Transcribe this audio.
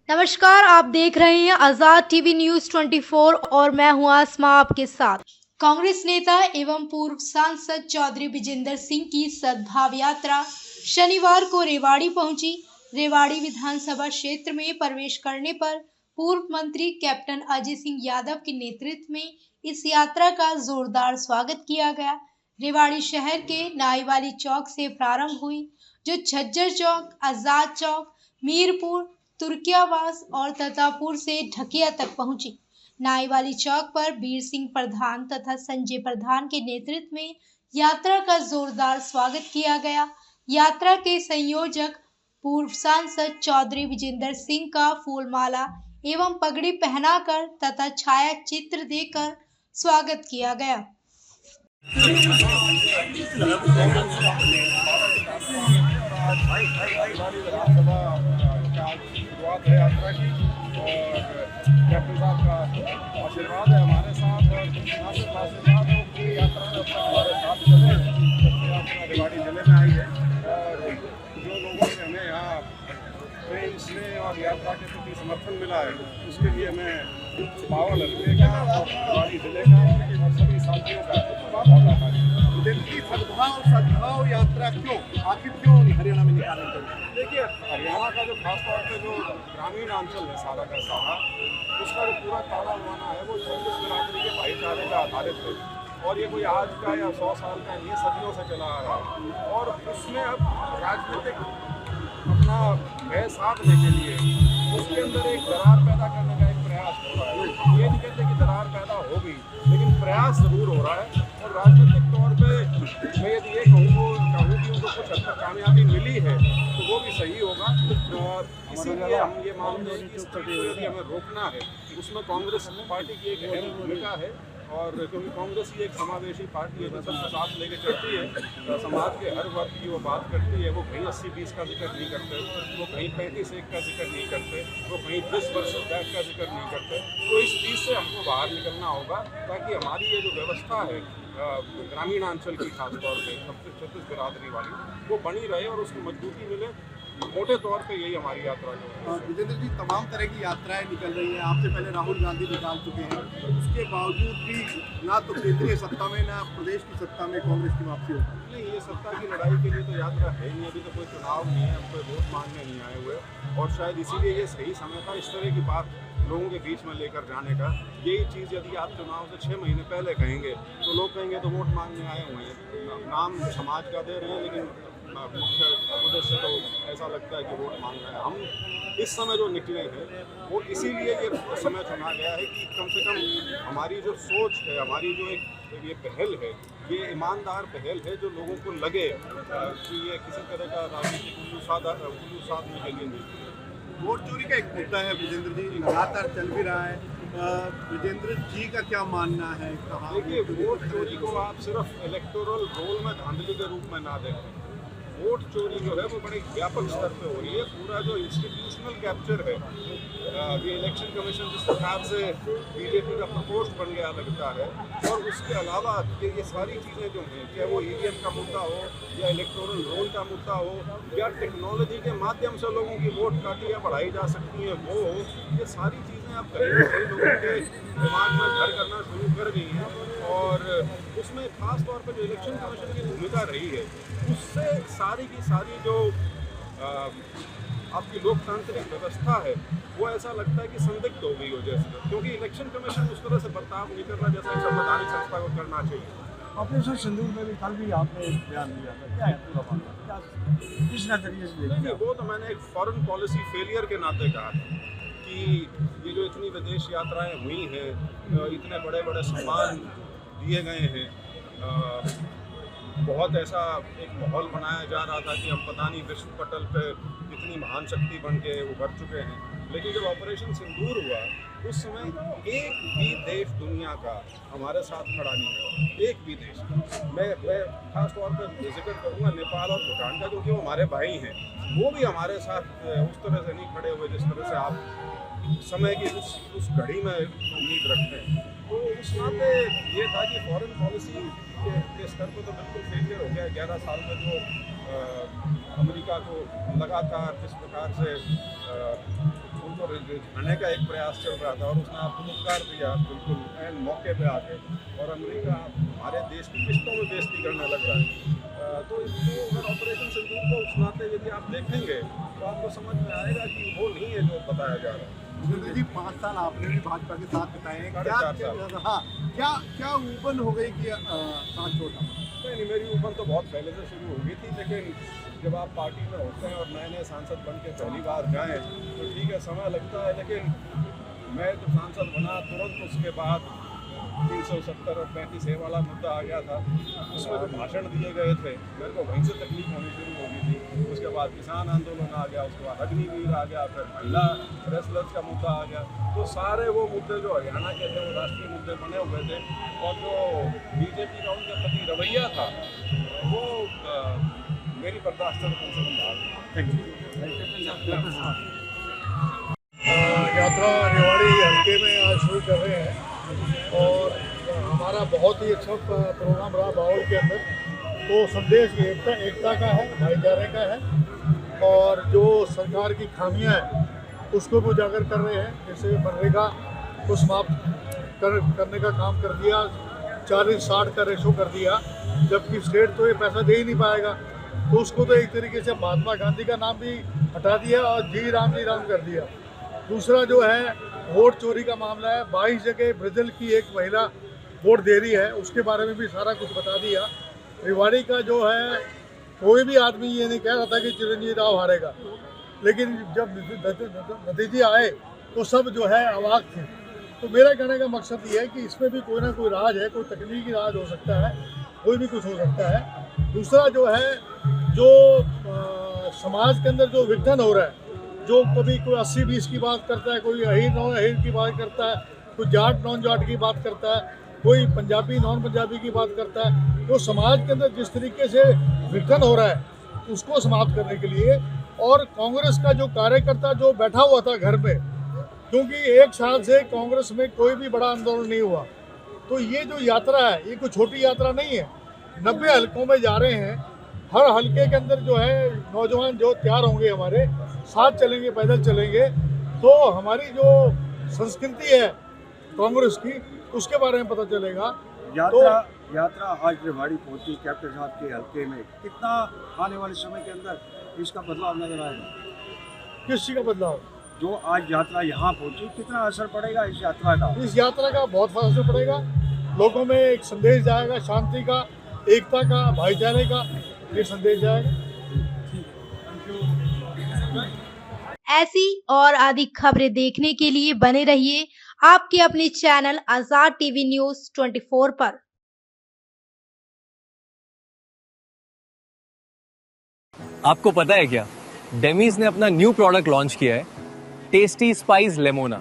नमस्कार, आप देख रहे हैं आजाद टीवी न्यूज 24 और मैं हूं आसमा आपके साथ। कांग्रेस नेता एवं पूर्व सांसद चौधरी विजेंद्र सिंह की सद्भाव यात्रा शनिवार को रेवाड़ी पहुंची। रेवाड़ी विधानसभा क्षेत्र में प्रवेश करने पर पूर्व मंत्री कैप्टन अजय सिंह यादव के नेतृत्व में इस यात्रा का जोरदार स्वागत किया गया। रेवाड़ी शहर के नाईवाली चौक से प्रारंभ हुई, जो झज्जर चौक, आजाद चौक, मीरपुर, तुर्कियावास और ततापुर से ढकिया तक पहुंची। नाईवाली चौक पर वीर सिंह प्रधान तथा संजय प्रधान के नेतृत्व में यात्रा का जोरदार स्वागत किया गया। यात्रा के संयोजक पूर्व सांसद चौधरी विजेंद्र सिंह का फूलमाला एवं पगड़ी पहनाकर तथा छाया चित्र देकर स्वागत किया गया। शुरुआत है यात्रा की और कैप्टन साहब का आशीर्वाद है हमारे साथ और आशीर्वाद है कि यात्रा में हमारे साथ चले। यात्रा रेवाड़ी जिले में आई है और जो लोगों से हमें यहाँ प्रेम स्नेह और यात्रा के प्रति समर्थन मिला है उसके लिए मैं पावर लगने का रेवाड़ी जिले का और सभी साथियों का बहुत आभारी हूँ। सद्भाव यात्रा क्यों हरियाणा में निकालने चाहिए? देखिए, हरियाणा का जो खासतौर पे जो ग्रामीण अंचल है सारा का सारा, उसका जो पूरा ताना बाना है वो छत्तीस बिरादरी के भाईचारे पर आधारित है और ये कोई आज का या 100 साल का नहीं, सदियों से चला आ रहा है और उसमें अब राजनीतिक अपना भय साधने के लिए उसके अंदर एक दरार पैदा करने का एक प्रयास हो रहा है। ये नहीं कहते कि दरार पैदा हो गई, लेकिन प्रयास ज़रूर हो रहा है और राजनीतिक तौर पे मैं यदि ये कहूँ कि उनको कुछ हद तक कामयाबी मिली है तो वो भी सही होगा। इसीलिए हम ये मानते हैं कि इस चीज़ को यदि हमें रोकना है उसमें कांग्रेस पार्टी की एक अहम भूमिका है और क्योंकि कांग्रेस ही एक समावेशी पार्टी है जो सबको साथ लेके चलती है, समाज के हर वर्ग की वो बात करती है। वो कहीं 80-20 का जिक्र नहीं करते, वो कहीं 35-1 का जिक्र नहीं करते, वो कहीं 10 वर्ष बैक का जिक्र नहीं करते। तो इस चीज़ से हमको बाहर निकलना होगा ताकि हमारी ये जो व्यवस्था है ग्रामीणांचल की खासतौर पर छत्तीस बिरादरी वाली वो बनी रहे और उसको मजबूती मिले। मोटे तौर पे यही हमारी यात्रा है। विजेंद्र जी, तमाम तरह की यात्राएं निकल रही हैं, आपसे पहले राहुल गांधी निकाल चुके हैं, उसके बावजूद भी ना तो केंद्रीय सत्ता में ना प्रदेश की सत्ता में कांग्रेस की वापसी होती है। नहीं, ये सत्ता की लड़ाई के लिए तो यात्रा है नहीं, अभी तो कोई चुनाव नहीं है, हम कोई वोट मांगने नहीं आए हुए और शायद इसीलिए ये सही समय था इस तरह की बात लोगों के बीच में लेकर जाने का। यही चीज़ यदि आप चुनाव से 6 महीने पहले कहेंगे तो लोग कहेंगे तो वोट मांगने आए हुए हैं, नाम समाज का दे रहे हैं लेकिन मुख्य उद्देश्य तो ऐसा लगता है कि वोट मांगना है। हम इस समय जो निकले हैं वो इसीलिए ये समय चुना गया है कि कम से कम हमारी जो सोच है, हमारी जो एक ये पहल है, ये ईमानदार पहल है जो लोगों को लगे कि ये किसी तरह का राजनीतिक उल्लू साधने के लिए नहीं। वोट चोरी का एक मुद्दा है विजेंद्र जी, लगातार चल भी रहा है। विजेंद्र जी का क्या मानना है? देखिए, वोट चोरी को आप सिर्फ इलेक्टोरल रोल में धांधली के रूप में ना देखें। वोट चोरी जो है वो बड़े व्यापक स्तर पे हो रही है। पूरा जो इंस्टीट्यूशनल कैप्चर है, ये इलेक्शन कमीशन जिस प्रकार से बीजेपी का प्रकोष्ठ बन गया लगता है और उसके अलावा ये सारी चीज़ें जो हैं, चाहे वो ईवीएम का मुद्दा हो या इलेक्टोरल रोल का मुद्दा हो या टेक्नोलॉजी के माध्यम से लोगों की वोट काटी या बढ़ाई जा सकती है वो, ये सारी चीज़ें अब कहीं ना कहीं लोगों के दिमाग में घर करना शुरू कर गई हैं और उसमें खास तौर पर जो इलेक्शन कमीशन की भूमिका रही है उससे सारी की सारी जो आपकी लोकतांत्रिक व्यवस्था है वो ऐसा लगता है कि संदिग्ध हो गई हो जैसे, क्योंकि इलेक्शन कमीशन उस तरह से बर्ताव नहीं कर रहा जैसा एक संवैधानिक संस्था को करना चाहिए। ऑपरेशन सिंदूर में भी कल भी आपने एक बयान दिया था, क्या है पूरा मामला, क्या किस नजरिए से देखते हैं? वो तो मैंने एक फॉरेन पॉलिसी फेलियर के नाते कहा था कि ये जो इतनी विदेश यात्राएं हुई हैं, इतने बड़े बड़े सम्मान दिए गए हैं, बहुत ऐसा एक माहौल बनाया जा रहा था कि हम पता नहीं विश्व पटल पे कितनी महान शक्ति बन के उभर चुके हैं, लेकिन जब ऑपरेशन सिंदूर हुआ उस समय एक भी देश दुनिया का हमारे साथ खड़ा नहीं हुआ, एक भी देश। मैं खास तौर पर जिक्र करूँगा नेपाल और भूटान का, क्योंकि वो हमारे भाई हैं, वो भी हमारे साथ उस तरह से नहीं खड़े हुए जिस तरह से आप समय की उस घड़ी में उम्मीद रखते हैं। तो उस नाते ये था कि फॉरेन पॉलिसी के स्तर पर तो बिल्कुल फेलियर हो गया। 11 साल में जो अमेरिका को लगातार जिस प्रकार से उनको आने का एक प्रयास चल रहा था और उसने आपको मुस्कार दिया बिल्कुल एंड मौके पे आके, और अमेरिका हमारे देश की किस्तों में बेइज्जती करने लग रहा है। तो इसको अगर ऑपरेशन सिंदूर को उस नाते यदि आप देखेंगे तो आपको समझ में आएगा कि वो नहीं है जो बताया जा रहा है। जी 5 साल आपने भी भाजपा के साथ बिताए हैं, साढ़े चार साल। हाँ, क्या ऊपन हो गई कि साथ छोड़ना? नहीं, मेरी ऊपर तो बहुत पहले से शुरू हो गई थी, लेकिन जब आप पार्टी में होते हैं और नए नए सांसद बन के पहली बार जाएँ तो ठीक है, समय लगता है। लेकिन मैं जब सांसद बना तुरंत उसके बाद 370 और 35A वाला मुद्दा आ गया था, उसमें जो भाषण दिए गए थे मेरे को वहीं से तकलीफ होनी शुरू हो गई थी। उसके बाद किसान आंदोलन आ गया, उसके बाद अग्निवीर आ गया, फिर महिला रेसलर्स का मुद्दा आ गया। तो सारे वो मुद्दे जो हरियाणा के थे वो राष्ट्रीय मुद्दे बने हुए थे, और जो बीजेपी का उनके प्रति रवैया था वो मेरी बर्दाश्त से कम बाहर। यात्रा रेवाड़ी हल्के में आज शुरू कर रहे हैं और हमारा बहुत ही अच्छा प्रोग्राम रहा बाउल के अंदर। तो संदेश एकता का है, भाईचारे का है, और जो सरकार की खामियां हैं उसको भी उजागर कर रहे हैं। जैसे मनरेगा को समाप्त करने का काम कर दिया, 40-60 का रेशो कर दिया, जबकि स्टेट तो ये पैसा दे ही नहीं पाएगा। तो उसको तो एक तरीके से महात्मा गांधी का नाम भी हटा दिया और जी राम कर दिया। दूसरा जो है वोट चोरी का मामला है, 22 जगह ब्राज़ील की एक महिला वोट दे रही है, उसके बारे में भी सारा कुछ बता दिया। रेवाड़ी का जो है कोई भी आदमी ये नहीं कह रहा था कि चिरंजीवी राव हारेगा, लेकिन जब नतीजे आए तो सब जो है अवाक थे। तो मेरा कहने का मकसद ये है कि इसमें भी कोई ना कोई राज है, कोई तकनीकी राज हो सकता है, कोई भी कुछ हो सकता है। दूसरा जो है जो समाज के अंदर जो विघटन हो रहा है, जो कभी कोई 80-20 की बात करता है, कोई अहीर नॉन अहीर की बात करता है, कोई जाट नॉन जाट की बात करता है, कोई पंजाबी नॉन पंजाबी की बात करता है, तो समाज के अंदर जिस तरीके से विघटन हो रहा है उसको समाप्त करने के लिए, और कांग्रेस का जो कार्यकर्ता जो बैठा हुआ था घर में, क्योंकि 1 साल से कांग्रेस में कोई भी बड़ा आंदोलन नहीं हुआ, तो ये जो यात्रा है ये कोई छोटी यात्रा नहीं है। 90 हलकों में जा रहे हैं, हर हलके के अंदर जो है नौजवान जो तैयार होंगे हमारे साथ चलेंगे, पैदल चलेंगे, तो हमारी जो संस्कृति है कांग्रेस की उसके बारे में पता चलेगा। यात्रा आज रेवाड़ी पहुंची कैप्टन साहब के हल्के में, कितना आने वाले समय के अंदर इसका बदलाव नजर आएगा? किस चीज़ का बदलाव? जो आज यात्रा यहाँ पहुंची, कितना असर पड़ेगा इस यात्रा का? इस यात्रा का बहुत असर पड़ेगा, लोगों में एक संदेश जाएगा, शांति का, एकता का, भाईचारे का ये संदेश जाएगा। ऐसी और अधिक खबरें देखने के लिए बने रहिए आपके अपने चैनल आजाद टीवी न्यूज 24 पर। आपको पता है क्या, डेमीज ने अपना न्यू प्रोडक्ट लॉन्च किया है, टेस्टी स्पाइस लेमोना।